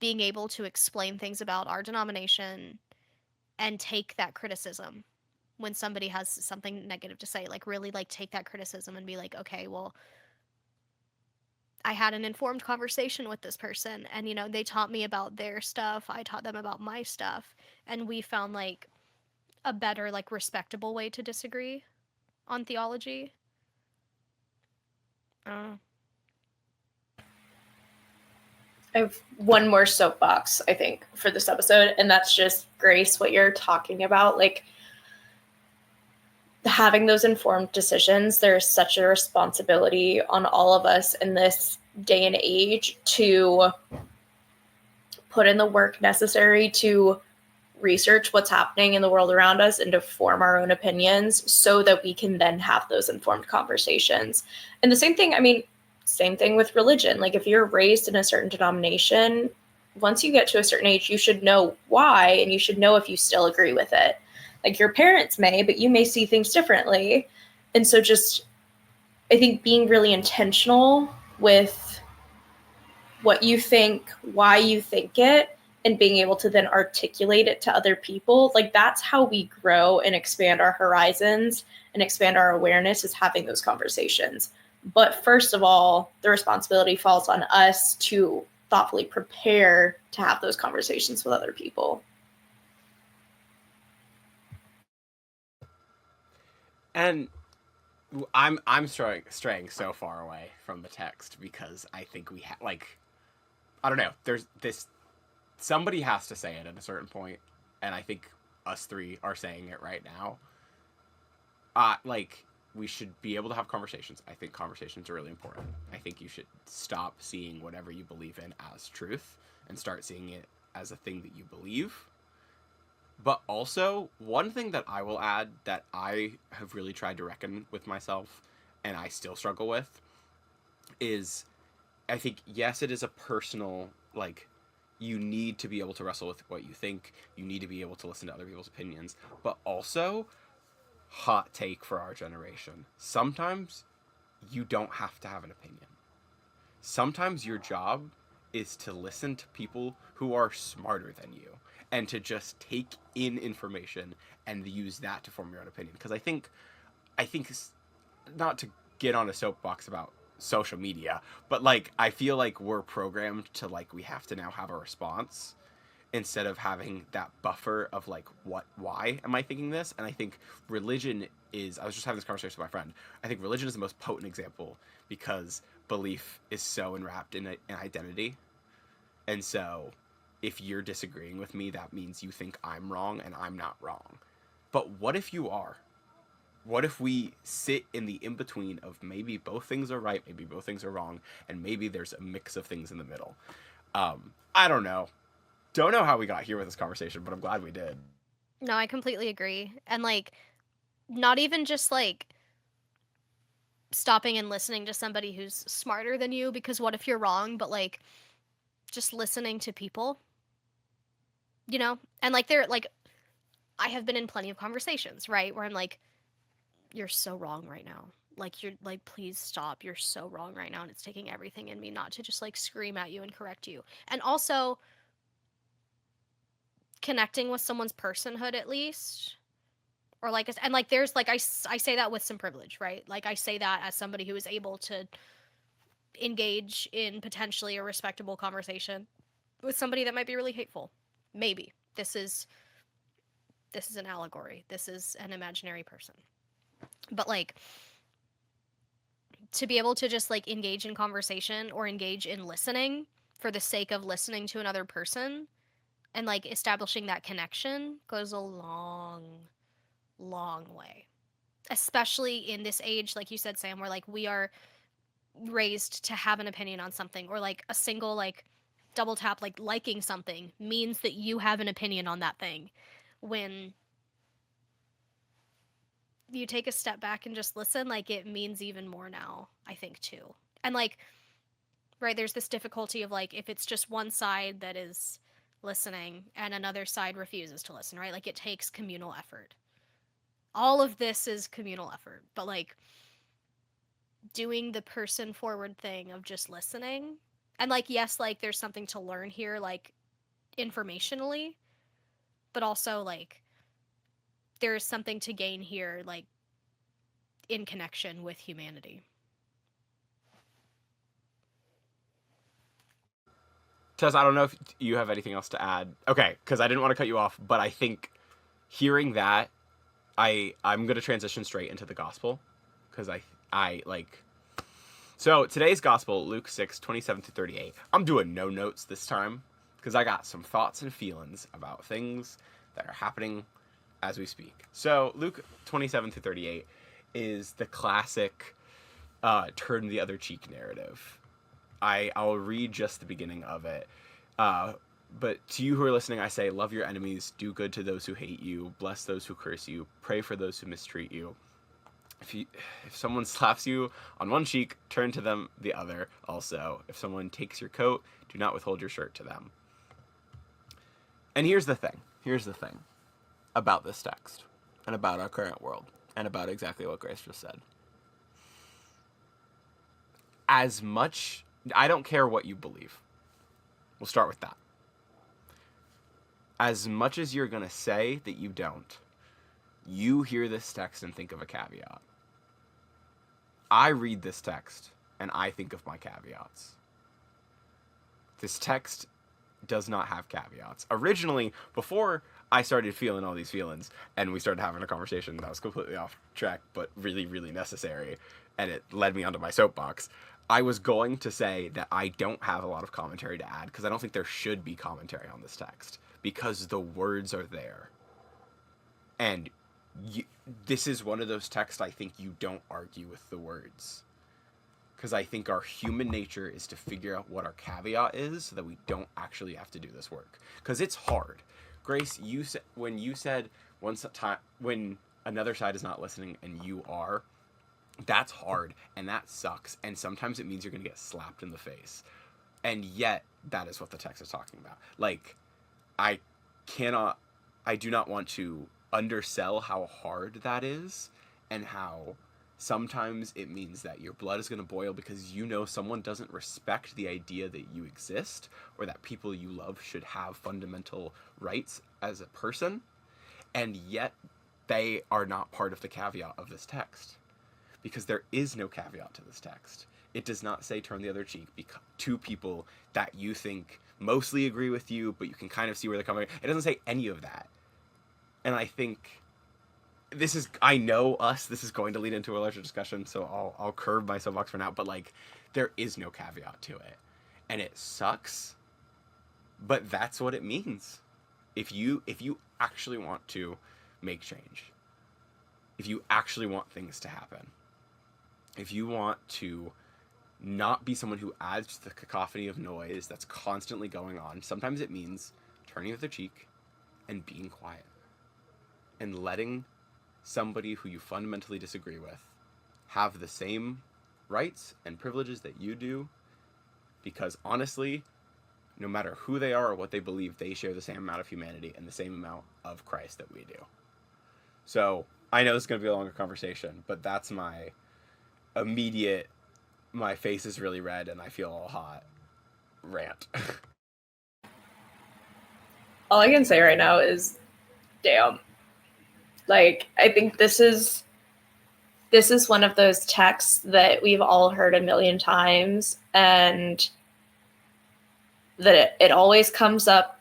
[SPEAKER 3] being able to explain things about our denomination and take that criticism when somebody has something negative to say, like really like take that criticism and be like, okay, well, I had an informed conversation with this person, and you know, they taught me about their stuff, I taught them about my stuff, and we found like a better, like respectable way to disagree on theology.
[SPEAKER 2] I have one more soapbox, I think, for this episode, and that's just, Grace, what you're talking about, like having those informed decisions. There's such a responsibility on all of us in this day and age to put in the work necessary to research what's happening in the world around us and to form our own opinions so that we can then have those informed conversations. And the same thing, I mean, same thing with religion. Like if you're raised in a certain denomination, once you get to a certain age, you should know why, and you should know if you still agree with it. Like your parents may, but you may see things differently. And so just, I think being really intentional with what you think, why you think it, and being able to then articulate it to other people, like that's how we grow and expand our horizons and expand our awareness, is having those conversations. But first of all, the responsibility falls on us to thoughtfully prepare to have those conversations with other people.
[SPEAKER 4] And I'm straying so far away from the text because I think we I don't know. There's this. Somebody has to say it at a certain point, and I think us three are saying it right now. We should be able to have conversations. I think conversations are really important. I think you should stop seeing whatever you believe in as truth and start seeing it as a thing that you believe. But also, one thing that I will add that I have really tried to reckon with myself, and I still struggle with, is I think, yes, it is a personal, you need to be able to wrestle with what you think. You need to be able to listen to other people's opinions. But also, hot take for our generation, sometimes you don't have to have an opinion. Sometimes your job is to listen to people who are smarter than you and to just take in information and use that to form your own opinion. Because I think, not to get on a soapbox about social media, but I feel like we're programmed to we have to now have a response instead of having that buffer of why am I thinking this? And I think religion is, I was just having this conversation with my friend, I think religion is the most potent example because belief is so enwrapped in an identity. And so if you're disagreeing with me, that means you think I'm wrong and I'm not wrong. But what if you are? What if we sit in the in-between of maybe both things are right, maybe both things are wrong, and maybe there's a mix of things in the middle? I don't know. Don't know how we got here with this conversation, but I'm glad we did.
[SPEAKER 3] No, I completely agree. And not even just stopping and listening to somebody who's smarter than you, because what if you're wrong, but just listening to people, and they're I have been in plenty of conversations, right, where I'm you're so wrong right now. You're please stop. You're so wrong right now. And it's taking everything in me not to just scream at you and correct you. And also connecting with someone's personhood at least. Or there's I say that with some privilege, right? I say that as somebody who is able to engage in potentially a respectable conversation with somebody that might be really hateful. Maybe. This is an allegory. This is an imaginary person. But to be able to just engage in conversation or engage in listening for the sake of listening to another person and establishing that connection goes a long, long way. Especially in this age, like you said, Sam, where we are raised to have an opinion on something, or a single double tap liking something means that you have an opinion on that thing. When you take a step back and just listen, it means even more now, I think, too. And right, there's this difficulty of if it's just one side that is listening and another side refuses to listen, right? It takes communal effort. All of this is communal effort, but doing the person forward thing of just listening, and yes, there's something to learn here, informationally, but also there's something to gain here, in connection with humanity.
[SPEAKER 4] Tess, I don't know if you have anything else to add. Okay, because I didn't want to cut you off, but I think hearing that, I'm going to transition straight into the gospel, because I So today's gospel, Luke 6:27-38. I'm doing no notes this time, because I got some thoughts and feelings about things that are happening as we speak. So Luke 27-38 is the classic turn the other cheek narrative. I'll read just the beginning of it. But to you who are listening, I say, love your enemies, do good to those who hate you, bless those who curse you, pray for those who mistreat you. If someone slaps you on one cheek, turn to them the other. Also, if someone takes your coat, do not withhold your shirt to them. And here's the thing about this text and about our current world and about exactly what Grace just said. As much, I don't care what you believe. We'll start with that. As much as you're going to say that you don't, you hear this text and think of a caveat. I read this text and I think of my caveats. This text does not have caveats. Originally, before I started feeling all these feelings and we started having a conversation that was completely off track but really, really necessary, and it led me onto my soapbox, I was going to say that I don't have a lot of commentary to add because I don't think there should be commentary on this text because the words are there. And this is one of those texts I think you don't argue with the words. Because I think our human nature is to figure out what our caveat is so that we don't actually have to do this work. Because it's hard. Grace, when you said when another side is not listening and you are, that's hard and that sucks. And sometimes it means you're going to get slapped in the face. And yet, that is what the text is talking about. Like, I do not want to undersell how hard that is and how sometimes it means that your blood is going to boil because you know someone doesn't respect the idea that you exist or that people you love should have fundamental rights as a person, and yet they are not part of the caveat of this text because there is no caveat to this text. It does not say turn the other cheek to people that you think mostly agree with you, but you can kind of see where they're coming. It doesn't say any of that. And I think this is going to lead into a larger discussion, so I'll curb my soapbox for now, but like, there is no caveat to it. And it sucks, but that's what it means. If you actually want to make change, if you actually want things to happen, if you want to not be someone who adds to the cacophony of noise that's constantly going on, sometimes it means turning the other cheek and being quiet and letting somebody who you fundamentally disagree with have the same rights and privileges that you do, because honestly, no matter who they are or what they believe, they share the same amount of humanity and the same amount of Christ that we do. So I know this is going to be a longer conversation, but that's my immediate, my face is really red and I feel all hot rant.
[SPEAKER 2] All I can say right now is, damn. Like, I think this is one of those texts that we've all heard a million times, and that it always comes up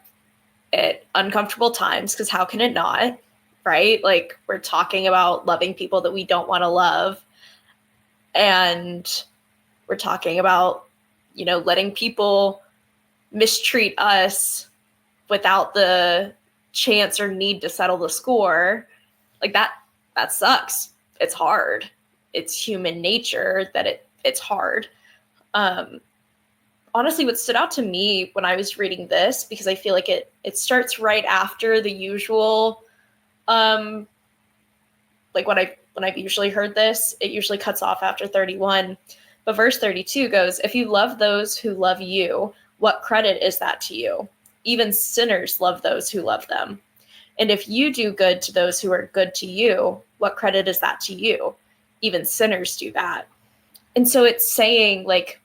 [SPEAKER 2] at uncomfortable times, because how can it not, right? Like, we're talking about loving people that we don't want to love, and we're talking about, letting people mistreat us without the chance or need to settle the score. Like, that sucks. It's hard. It's human nature that it's hard. Honestly, what stood out to me when I was reading this, because I feel like it starts right after the usual, like when I've usually heard this, it usually cuts off after 31. But verse 32 goes, "If you love those who love you, what credit is that to you? Even sinners love those who love them. And if you do good to those who are good to you, what credit is that to you? Even sinners do that." And so it's saying, like,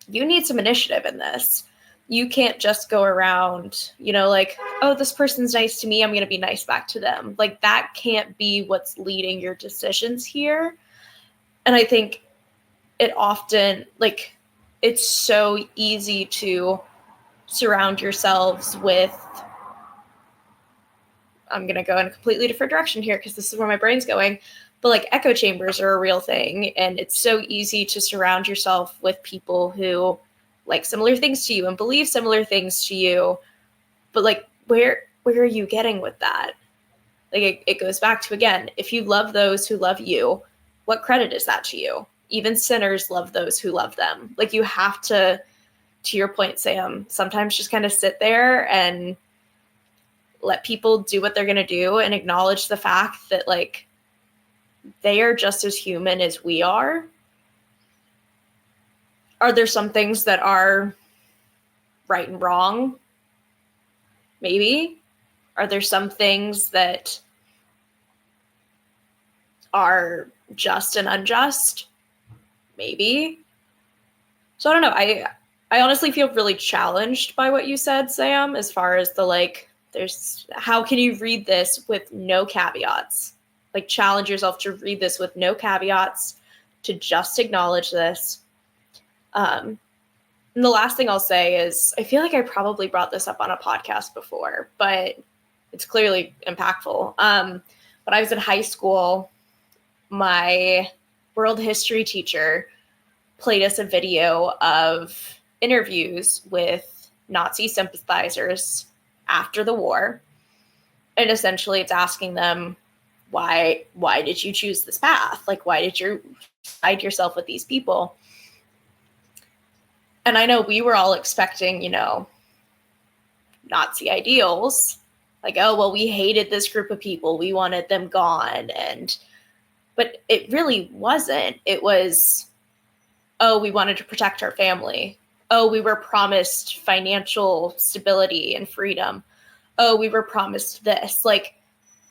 [SPEAKER 2] you need some initiative in this. You can't just go around, like, oh, this person's nice to me, I'm going to be nice back to them. Like, that can't be what's leading your decisions here. And I think it often, like, it's so easy to surround yourselves with, I'm going to go in a completely different direction here because this is where my brain's going, but like, echo chambers are a real thing. And it's so easy to surround yourself with people who like similar things to you and believe similar things to you. But like, where are you getting with that? Like, it goes back to, again, if you love those who love you, what credit is that to you? Even sinners love those who love them. Like, you have to your point, Sam, sometimes just kind of sit there and let people do what they're going to do and acknowledge the fact that, like, they are just as human as we are. Are there some things that are right and wrong? Maybe. Are there some things that are just and unjust? Maybe. So I don't know. I honestly feel really challenged by what you said, Sam, as far as the like, there's how can you read this with no caveats? Like, challenge yourself to read this with no caveats, to just acknowledge this. And the last thing I'll say is I feel like I probably brought this up on a podcast before, but it's clearly impactful. When I was in high school, my world history teacher played us a video of interviews with Nazi sympathizers after the war. And essentially it's asking them, why did you choose this path? Like, why did you side yourself with these people? And I know we were all expecting, Nazi ideals. Like, oh, well, we hated this group of people. We wanted them gone. But it really wasn't. It was, oh, we wanted to protect our family. Oh, we were promised financial stability and freedom. Oh, we were promised this. Like,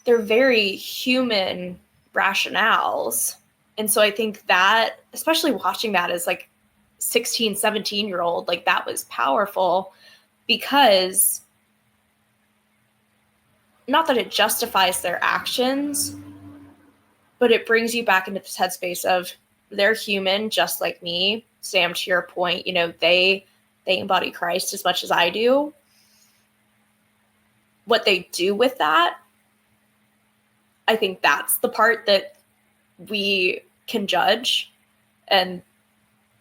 [SPEAKER 2] they're very human rationales. And so I think that, especially watching that as like 16, 17-year-old, like that was powerful because not that it justifies their actions, but it brings you back into this headspace of they're human just like me. Sam, to your point, they embody Christ as much as I do. What they do with that, I think that's the part that we can judge, and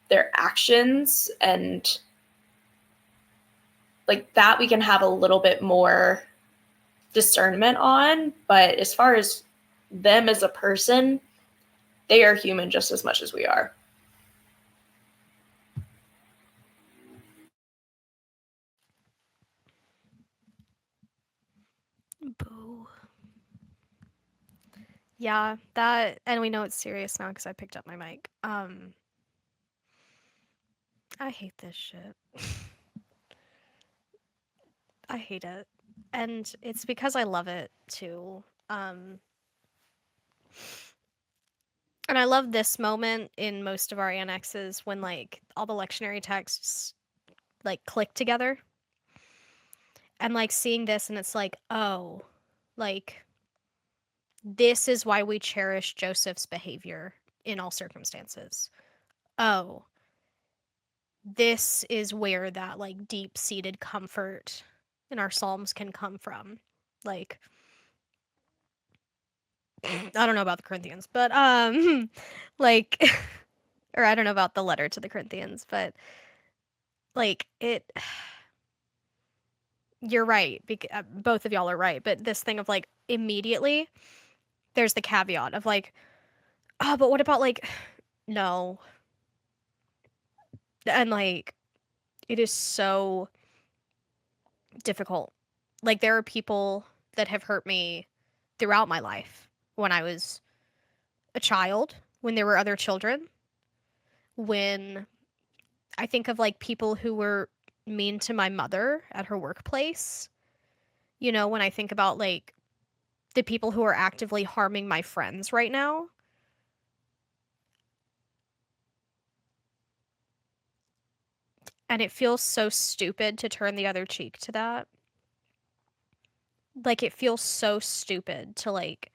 [SPEAKER 2] their actions and like that we can have a little bit more discernment on. But as far as them as a person, they are human just as much as we are.
[SPEAKER 3] Boo. Yeah, that, and we know it's serious now because I picked up my mic. I hate this shit. I hate it. And it's because I love it too. And I love this moment in most of our annexes when like all the lectionary texts like click together. And like seeing this and it's like, oh, like this is why we cherish Joseph's behavior in all circumstances. Oh, this is where that like deep-seated comfort in our psalms can come from. Like I don't know about the Corinthians, but like or I don't know about the letter to the Corinthians, but like it you're right. Both of y'all are right, but this thing of like immediately there's the caveat of like, oh, but what about like no. And like it is so difficult. Like there are people that have hurt me throughout my life when I was a child, when there were other children, when I think of like people who were mean to my mother at her workplace, when I think about like the people who are actively harming my friends right now. And it feels so stupid to turn the other cheek to that. Like it feels so stupid to like,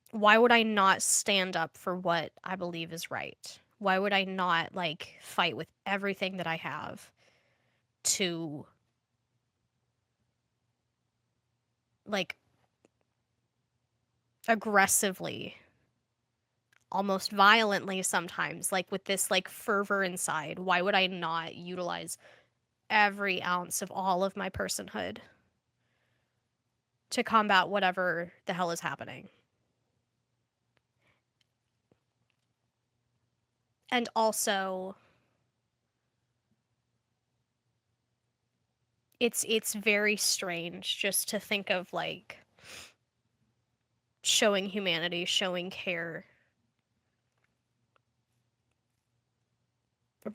[SPEAKER 3] why would I not stand up for what I believe is right? Why would I not like fight with everything that I have to like aggressively, almost violently sometimes, like with this like fervor inside? Why would I not utilize every ounce of all of my personhood to combat whatever the hell is happening? And also it's very strange just to think of like showing humanity, showing care,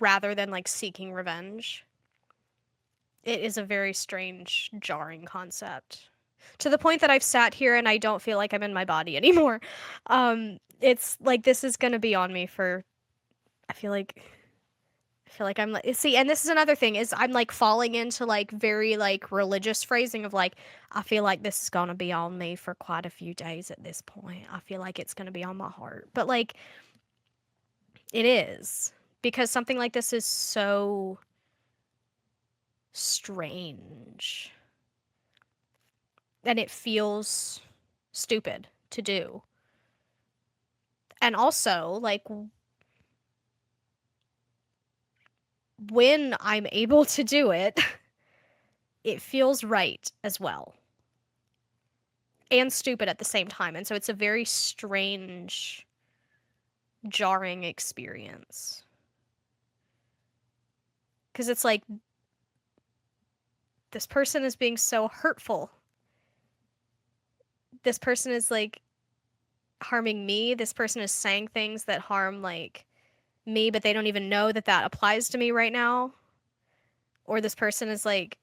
[SPEAKER 3] rather than like seeking revenge. It is a very strange, jarring concept. To the point that I've sat here and I don't feel like I'm in my body anymore. It's like this is gonna be on me for I feel like I'm like, see, and this is another thing is I'm like falling into like very like religious phrasing of like I feel like this is gonna be on me for quite a few days at this point. I feel like it's gonna be on my heart, but like it is, because something like this is so strange and it feels stupid to do. And also like when I'm able to do it, it feels right as well. And stupid at the same time. And so it's a very strange, jarring experience. Because it's like, this person is being so hurtful. This person is like harming me. This person is saying things that harm like me, but they don't even know that that applies to me right now. Or this person is like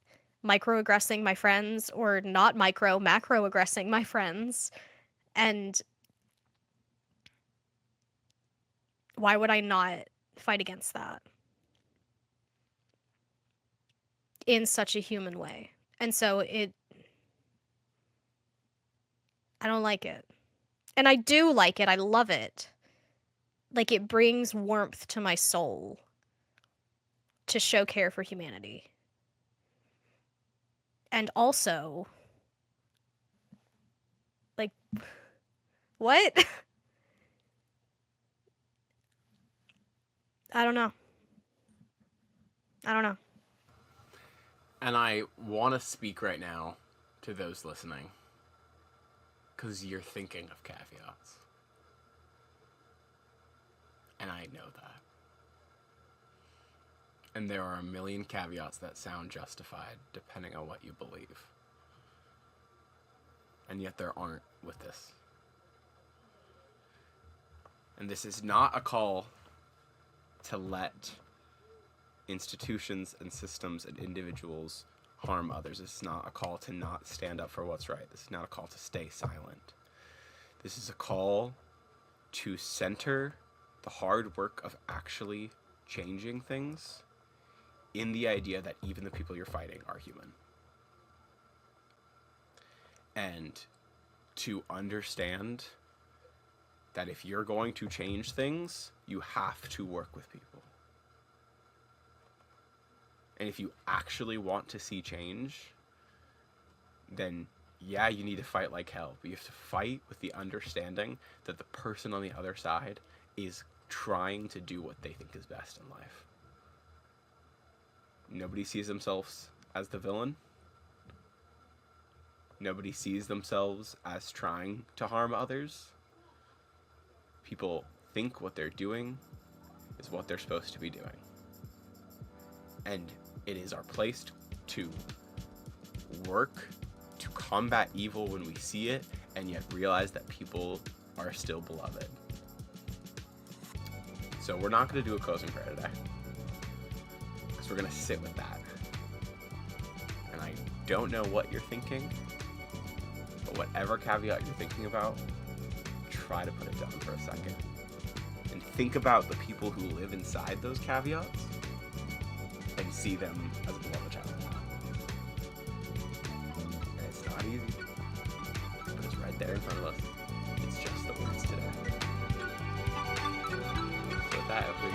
[SPEAKER 3] microaggressing my friends, or not macroaggressing my friends. And why would I not fight against that in such a human way? And so I don't like it. And I do like it. I love it. Like, it brings warmth to my soul to show care for humanity. And also, like, what? I don't know.
[SPEAKER 4] And I want to speak right now to those listening, because you're thinking of caveats. And I know that. And there are a million caveats that sound justified depending on what you believe. And yet there aren't with this. And this is not a call to let institutions and systems and individuals harm others. This is not a call to not stand up for what's right. This is not a call to stay silent. This is a call to center the hard work of actually changing things in the idea that even the people you're fighting are human. And to understand that if you're going to change things, you have to work with people. And if you actually want to see change, then yeah, you need to fight like hell. But you have to fight with the understanding that the person on the other side is trying to do what they think is best in life. Nobody sees themselves as the villain. Nobody sees themselves as trying to harm others. People think what they're doing is what they're supposed to be doing. And it is our place to work to combat evil when we see it, and yet realize that people are still beloved. So we're not going to do a closing prayer today, because we're going to sit with that. And I don't know what you're thinking, but whatever caveat you're thinking about, try to put it down for a second. And think about the people who live inside those caveats, and see them as a beloved child of God. And it's not easy, but it's right there in front of us. It's just the words today. So with that, if we